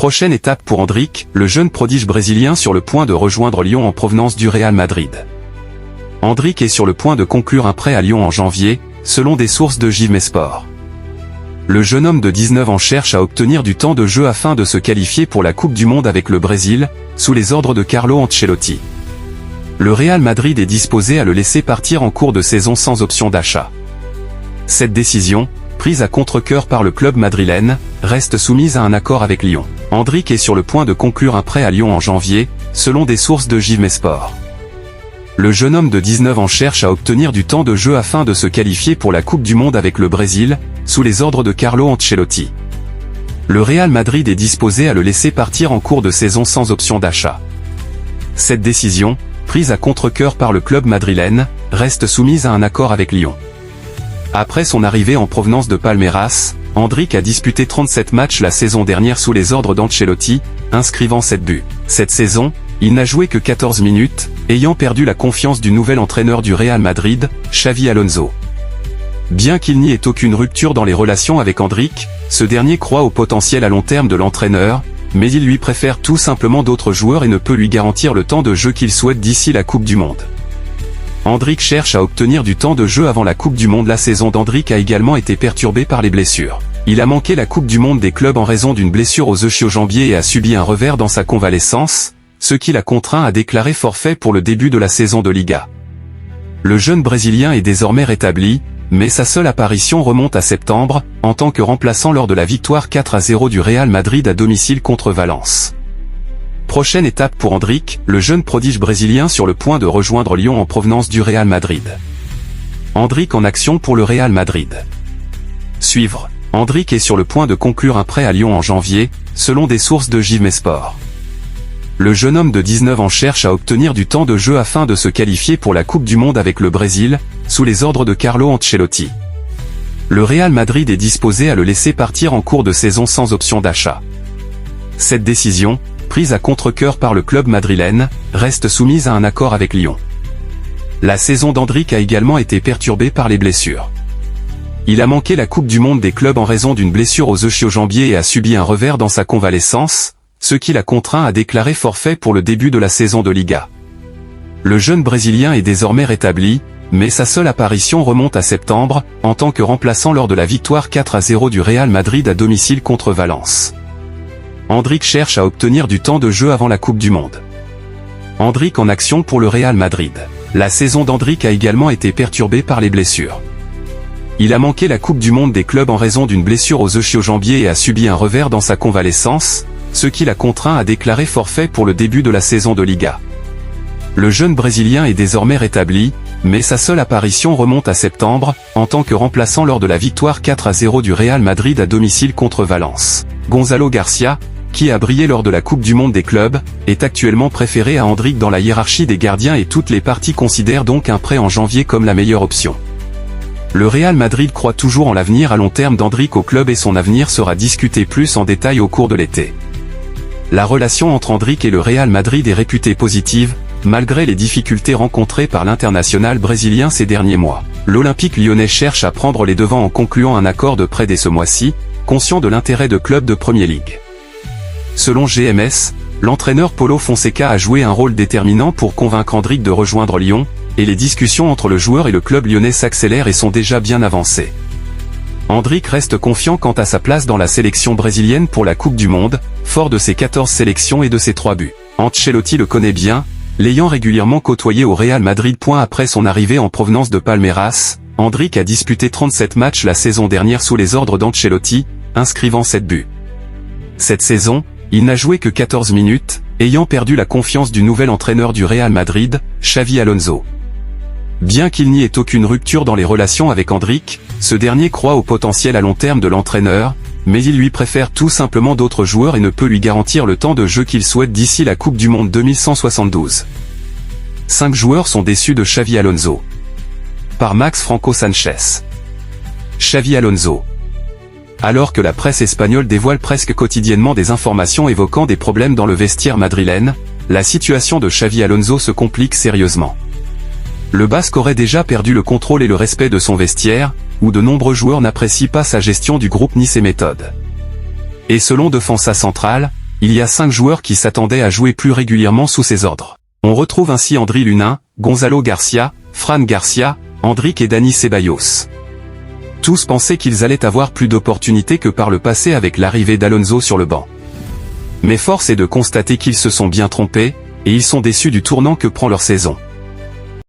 Prochaine étape pour Endrick, le jeune prodige brésilien sur le point de rejoindre Lyon en provenance du Real Madrid. Endrick est sur le point de conclure un prêt à Lyon en janvier, selon des sources de JME Sport. Le jeune homme de 19 ans cherche à obtenir du temps de jeu afin de se qualifier pour la Coupe du Monde avec le Brésil, sous les ordres de Carlo Ancelotti. Le Real Madrid est disposé à le laisser partir en cours de saison sans option d'achat. Cette décision, prise à contre-cœur par le club madrilène, reste soumise à un accord avec Lyon. Endrick est sur le point de conclure un prêt à Lyon en janvier, selon des sources de JME Sport. Le jeune homme de 19 ans cherche à obtenir du temps de jeu afin de se qualifier pour la Coupe du Monde avec le Brésil, sous les ordres de Carlo Ancelotti. Le Real Madrid est disposé à le laisser partir en cours de saison sans option d'achat. Cette décision, prise à contre-cœur par le club madrilène, reste soumise à un accord avec Lyon. Après son arrivée en provenance de Palmeiras, Endrick a disputé 37 matchs la saison dernière sous les ordres d'Ancelotti, inscrivant 7 buts. Cette saison, il n'a joué que 14 minutes, ayant perdu la confiance du nouvel entraîneur du Real Madrid, Xavi Alonso. Bien qu'il n'y ait aucune rupture dans les relations avec Endrick, ce dernier croit au potentiel à long terme de l'entraîneur, mais il lui préfère tout simplement d'autres joueurs et ne peut lui garantir le temps de jeu qu'il souhaite d'ici la Coupe du Monde. Endrick cherche à obtenir du temps de jeu avant la Coupe du Monde. La saison d'Endrick a également été perturbée par les blessures. Il a manqué la Coupe du Monde des clubs en raison d'une blessure aux ischio-jambiers et a subi un revers dans sa convalescence, ce qui l'a contraint à déclarer forfait pour le début de la saison de Liga. Le jeune Brésilien est désormais rétabli, mais sa seule apparition remonte à septembre, en tant que remplaçant lors de la victoire 4-0 du Real Madrid à domicile contre Valence. Prochaine étape pour Endrick, le jeune prodige brésilien sur le point de rejoindre Lyon en provenance du Real Madrid. Endrick en action pour le Real Madrid. Suivre. Endrick est sur le point de conclure un prêt à Lyon en janvier, selon des sources de JME Sport. Le jeune homme de 19 ans cherche à obtenir du temps de jeu afin de se qualifier pour la Coupe du Monde avec le Brésil, sous les ordres de Carlo Ancelotti. Le Real Madrid est disposé à le laisser partir en cours de saison sans option d'achat. Cette décision, prise à contre-cœur par le club madrilène, reste soumise à un accord avec Lyon. La saison d'Endrick a également été perturbée par les blessures. Il a manqué la Coupe du Monde des clubs en raison d'une blessure aux ischio-jambiers et a subi un revers dans sa convalescence, ce qui l'a contraint à déclarer forfait pour le début de la saison de Liga. Le jeune Brésilien est désormais rétabli, mais sa seule apparition remonte à septembre, en tant que remplaçant lors de la victoire 4-0 du Real Madrid à domicile contre Valence. Endrick cherche à obtenir du temps de jeu avant la Coupe du Monde. Endrick en action pour le Real Madrid. La saison d'Endrick a également été perturbée par les blessures. Il a manqué la Coupe du Monde des clubs en raison d'une blessure aux ischio-jambiers et a subi un revers dans sa convalescence, ce qui l'a contraint à déclarer forfait pour le début de la saison de Liga. Le jeune Brésilien est désormais rétabli, mais sa seule apparition remonte à septembre, en tant que remplaçant lors de la victoire 4-0 du Real Madrid à domicile contre Valence. Gonzalo Garcia, qui a brillé lors de la Coupe du Monde des clubs, est actuellement préféré à Endrick dans la hiérarchie des gardiens et toutes les parties considèrent donc un prêt en janvier comme la meilleure option. Le Real Madrid croit toujours en l'avenir à long terme d'Endrick au club et son avenir sera discuté plus en détail au cours de l'été. La relation entre Endrick et le Real Madrid est réputée positive, malgré les difficultés rencontrées par l'international brésilien ces derniers mois. L'Olympique lyonnais cherche à prendre les devants en concluant un accord de prêt dès ce mois-ci, conscient de l'intérêt de clubs de Premier League. Selon GMS, l'entraîneur Paulo Fonseca a joué un rôle déterminant pour convaincre Endrick de rejoindre Lyon, et les discussions entre le joueur et le club lyonnais s'accélèrent et sont déjà bien avancées. Endrick reste confiant quant à sa place dans la sélection brésilienne pour la Coupe du Monde, fort de ses 14 sélections et de ses 3 buts. Ancelotti le connaît bien, l'ayant régulièrement côtoyé au Real Madrid. Après son arrivée en provenance de Palmeiras, Endrick a disputé 37 matchs la saison dernière sous les ordres d'Ancelotti, inscrivant 7 buts. Cette saison, il n'a joué que 14 minutes, ayant perdu la confiance du nouvel entraîneur du Real Madrid, Xavi Alonso. Bien qu'il n'y ait aucune rupture dans les relations avec Endrick, ce dernier croit au potentiel à long terme de l'entraîneur, mais il lui préfère tout simplement d'autres joueurs et ne peut lui garantir le temps de jeu qu'il souhaite d'ici la Coupe du Monde 2172. 5 joueurs sont déçus de Xavi Alonso. Par Max Franco Sanchez. Xavi Alonso. Alors que la presse espagnole dévoile presque quotidiennement des informations évoquant des problèmes dans le vestiaire madrilène, la situation de Xavi Alonso se complique sérieusement. Le Basque aurait déjà perdu le contrôle et le respect de son vestiaire, où de nombreux joueurs n'apprécient pas sa gestion du groupe ni ses méthodes. Et selon Defensa Central, il y a 5 joueurs qui s'attendaient à jouer plus régulièrement sous ses ordres. On retrouve ainsi Andry Lunin, Gonzalo Garcia, Fran Garcia, Endrick et Dani Ceballos. Tous pensaient qu'ils allaient avoir plus d'opportunités que par le passé avec l'arrivée d'Alonso sur le banc. Mais force est de constater qu'ils se sont bien trompés, et ils sont déçus du tournant que prend leur saison.